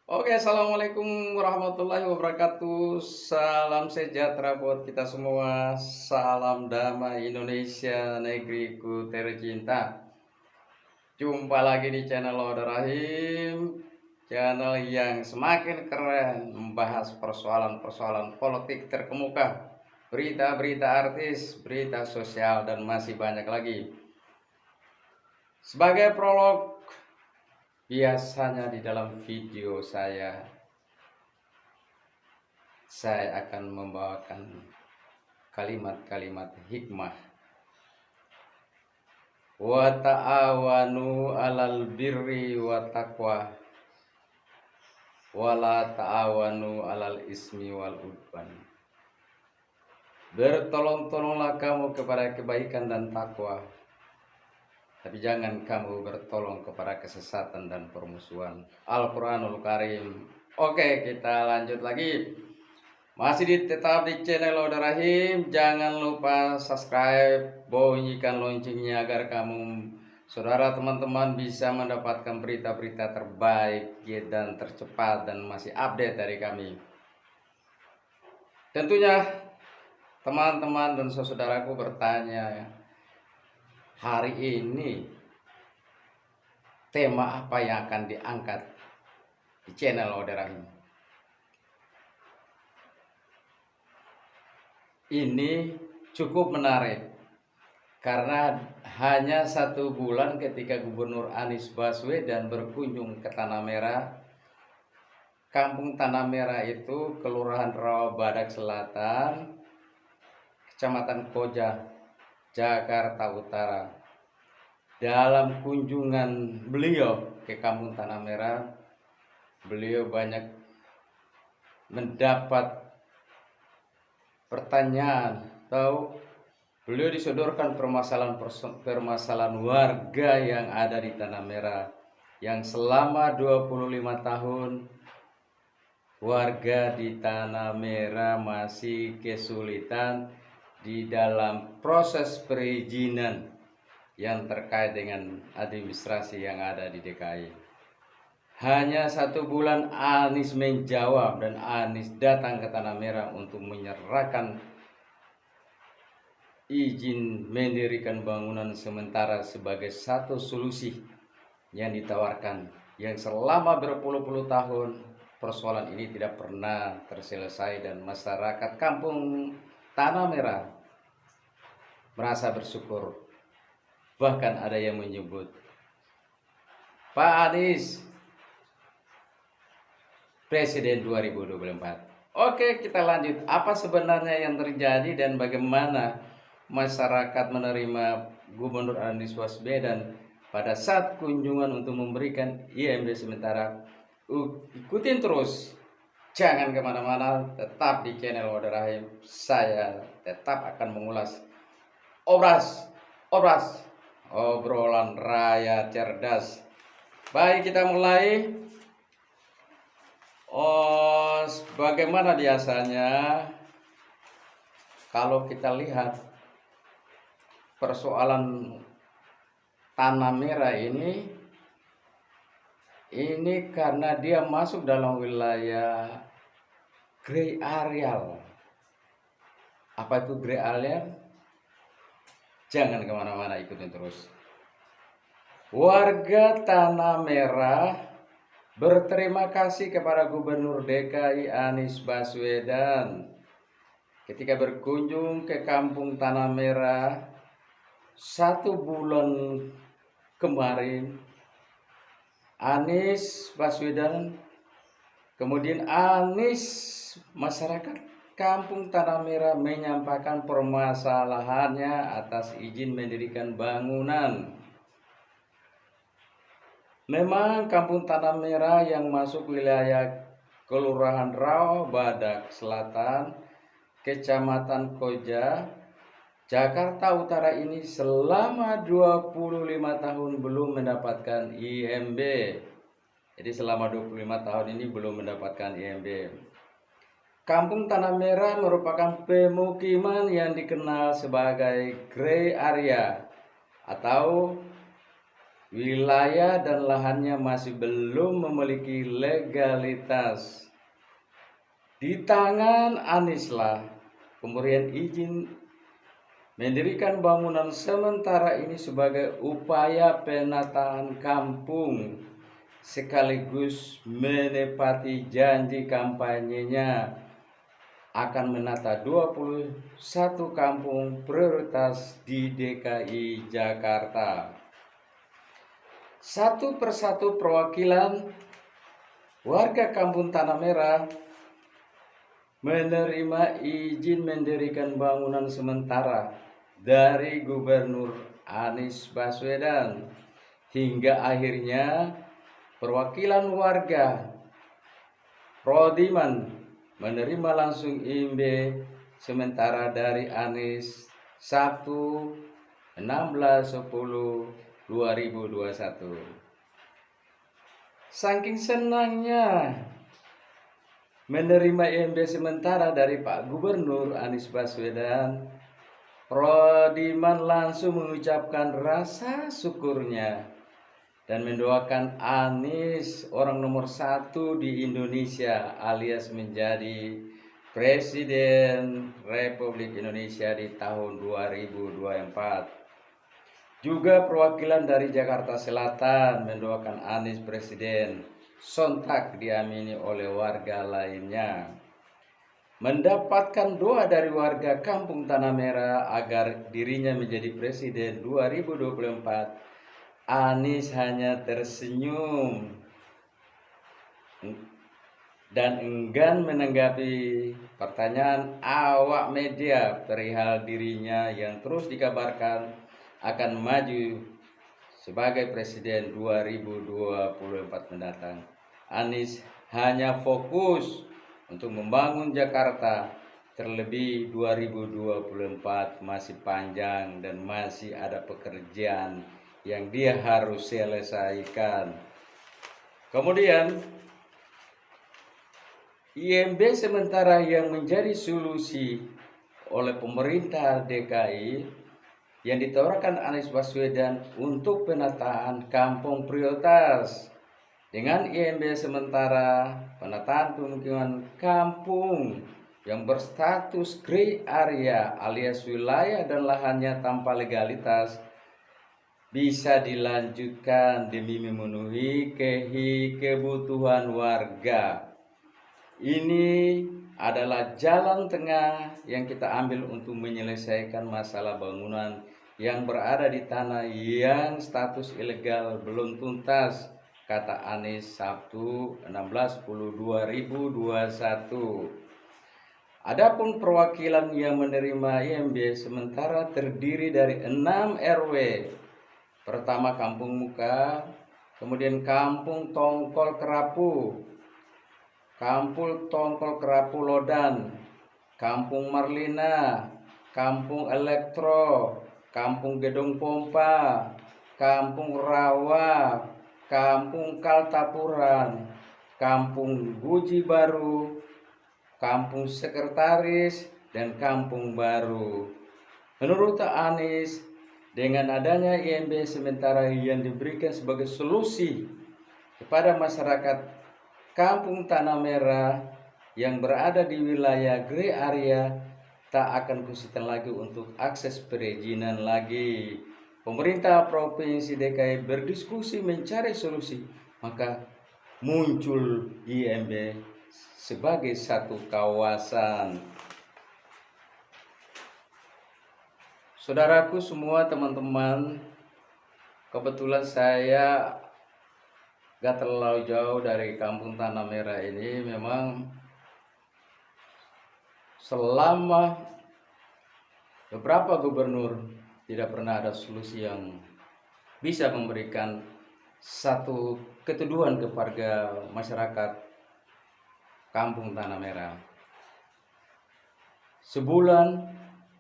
Oke, assalamualaikum warahmatullahi wabarakatuh. Salam sejahtera buat kita semua. Salam damai Indonesia, negeriku tercinta. Jumpa lagi di channel Lauda Rahim, channel yang semakin keren membahas persoalan-persoalan politik terkemuka, berita-berita artis, berita sosial, dan masih banyak lagi. Sebagai prolog, biasanya di dalam video saya akan membawakan kalimat-kalimat hikmah. Wa ta'awanu 'alal birri wa taqwa wa la ta'awanu 'alal ismi wal udwan. Bertolong-tolonglah kamu kepada kebaikan dan takwa, tapi jangan kamu bertolong kepada kesesatan dan permusuhan. Al-Qur'anul Karim. Oke, kita lanjut lagi. Masih tetap di channel Lauda Rahim. Jangan lupa subscribe, bunyikan loncengnya agar kamu, saudara teman-teman, bisa mendapatkan berita-berita terbaik dan tercepat dan masih update dari kami. Tentunya teman-teman dan saudaraku bertanya, hari ini tema apa yang akan diangkat di channel Lauda Rahim? Ini cukup menarik karena hanya 1 bulan ketika Gubernur Anies Baswedan berkunjung ke Tanah Merah, Kampung Tanah Merah itu Kelurahan Rawabadak Selatan, Kecamatan Koja, Jakarta Utara. Dalam kunjungan beliau ke Kampung Tanah Merah, beliau banyak mendapat pertanyaan atau beliau disodorkan permasalahan warga yang ada di Tanah Merah yang selama 25 tahun warga di Tanah Merah masih kesulitan di dalam proses perizinan yang terkait dengan administrasi yang ada di DKI. Hanya 1 bulan Anies menjawab dan Anies datang ke Tanah Merah untuk menyerahkan izin mendirikan bangunan sementara sebagai satu solusi yang ditawarkan, yang selama berpuluh-puluh tahun persoalan ini tidak pernah terselesai dan masyarakat Kampung Tanah Merah merasa bersyukur. Bahkan ada yang menyebut, Pak Anies Presiden 2024. Oke, kita lanjut. Apa sebenarnya yang terjadi dan bagaimana masyarakat menerima Gubernur Anies Baswedan pada saat kunjungan untuk memberikan IMB sementara? Ikutin terus, jangan kemana-mana, tetap di channel Lauda Rahim. Saya tetap akan mengulas obrolan rakyat cerdas. Baik, kita mulai. Bagaimana biasanya kalau kita lihat persoalan Tanah Merah ini karena dia masuk dalam wilayah gray area. Apa itu gray area? Jangan kemana-mana, ikutin terus. Warga Tanah Merah berterima kasih kepada Gubernur DKI Anies Baswedan ketika berkunjung ke Kampung Tanah Merah 1 bulan kemarin. Anies Baswedan, kemudian masyarakat Kampung Tanah Merah menyampaikan permasalahannya atas izin mendirikan bangunan. Memang Kampung Tanah Merah yang masuk wilayah Kelurahan Rawabadak Selatan, Kecamatan Koja, Jakarta Utara ini selama 25 tahun belum mendapatkan IMB. Jadi selama 25 tahun ini belum mendapatkan IMB. Kampung Tanah Merah merupakan pemukiman yang dikenal sebagai gray area atau wilayah dan lahannya masih belum memiliki legalitas. Di tangan Anislah pemberian izin mendirikan bangunan sementara ini sebagai upaya penataan kampung sekaligus menepati janji kampanyenya akan menata 21 kampung prioritas di DKI Jakarta. Satu persatu perwakilan warga Kampung Tanah Merah menerima izin mendirikan bangunan sementara dari Gubernur Anies Baswedan, hingga akhirnya perwakilan warga Rodiman menerima langsung IMB sementara dari Anies Sabtu 16/10/2021. Saking senangnya menerima IMB sementara dari Pak Gubernur Anies Baswedan, Rodiman langsung mengucapkan rasa syukurnya dan mendoakan Anies orang nomor 1 di Indonesia alias menjadi Presiden Republik Indonesia di tahun 2024. Juga perwakilan dari Jakarta Selatan mendoakan Anies Presiden, sontak diamini oleh warga lainnya. Mendapatkan doa dari warga Kampung Tanah Merah agar dirinya menjadi presiden 2024, Anies hanya tersenyum dan enggan menanggapi pertanyaan awak media perihal dirinya yang terus dikabarkan akan maju sebagai presiden 2024 mendatang. Anies hanya fokus untuk membangun Jakarta, terlebih 2024 masih panjang dan masih ada pekerjaan yang dia harus selesaikan. Kemudian IMB sementara yang menjadi solusi oleh pemerintah DKI yang ditawarkan Anies Baswedan untuk penataan kampung prioritas. Dengan IMB sementara, penataan pemukiman kampung yang berstatus grey area alias wilayah dan lahannya tanpa legalitas bisa dilanjutkan demi memenuhi kebutuhan warga. Ini adalah jalan tengah yang kita ambil untuk menyelesaikan masalah bangunan yang berada di tanah yang status ilegal belum tuntas, kata Anies Sabtu 16/10/2021. Adapun perwakilan yang menerima IMB sementara terdiri dari 6 RW. Pertama Kampung Muka, kemudian Kampung Tongkol Kerapu, Kampung Tongkol Kerapu Lodan, Kampung Marlina, Kampung Elektro, Kampung Gedong Pompa, Kampung Rawa, Kampung Kaltapuran, Kampung Guji Baru, Kampung Sekretaris, dan Kampung Baru. Menurut Anies, dengan adanya IMB sementara yang diberikan sebagai solusi kepada masyarakat Kampung Tanah Merah yang berada di wilayah grey area, tak akan kesulitan lagi untuk akses perizinan lagi. Pemerintah Provinsi DKI berdiskusi mencari solusi, maka muncul IMB sebagai satu kawasan. Saudaraku semua, teman-teman, kebetulan saya gak terlalu jauh dari Kampung Tanah Merah ini. Memang selama beberapa gubernur tidak pernah ada solusi yang bisa memberikan satu keteduhan kepada masyarakat Kampung Tanah Merah. Sebulan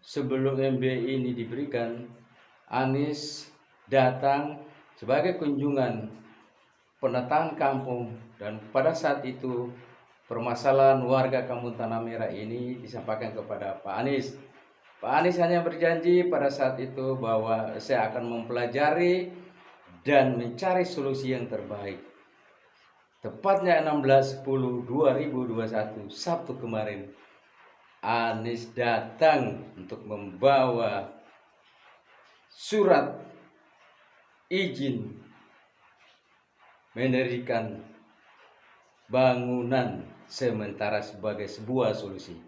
sebelum MB ini diberikan, Anies datang sebagai kunjungan penataan kampung, dan pada saat itu permasalahan warga Kampung Tanah Merah ini disampaikan kepada Pak Anies. Pak Anies hanya berjanji pada saat itu bahwa saya akan mempelajari dan mencari solusi yang terbaik. Tepatnya 16/10/2021 Sabtu kemarin, Anies datang untuk membawa surat izin mendirikan bangunan sementara sebagai sebuah solusi.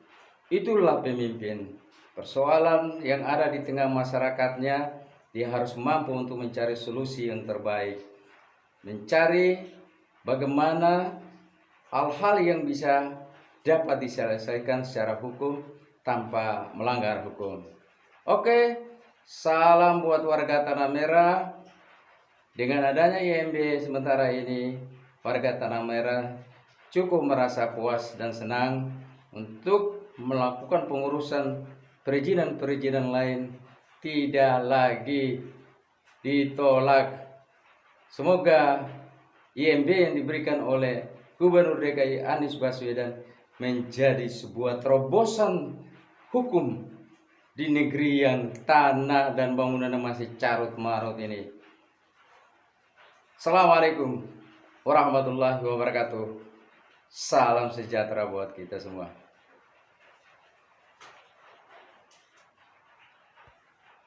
Itulah pemimpin. Persoalan yang ada di tengah masyarakatnya, dia harus mampu untuk mencari solusi yang terbaik, mencari bagaimana hal-hal yang bisa dapat diselesaikan secara hukum tanpa melanggar hukum. Oke, salam buat warga Tanah Merah. Dengan adanya IMB sementara ini, warga Tanah Merah cukup merasa puas dan senang untuk melakukan pengurusan perizinan-perizinan lain, tidak lagi ditolak. Semoga IMB yang diberikan oleh Gubernur DKI Anies Baswedan menjadi sebuah terobosan hukum di negeri yang tanah dan bangunan masih carut marut ini. Assalamualaikum warahmatullahi wabarakatuh. Salam sejahtera buat kita semua.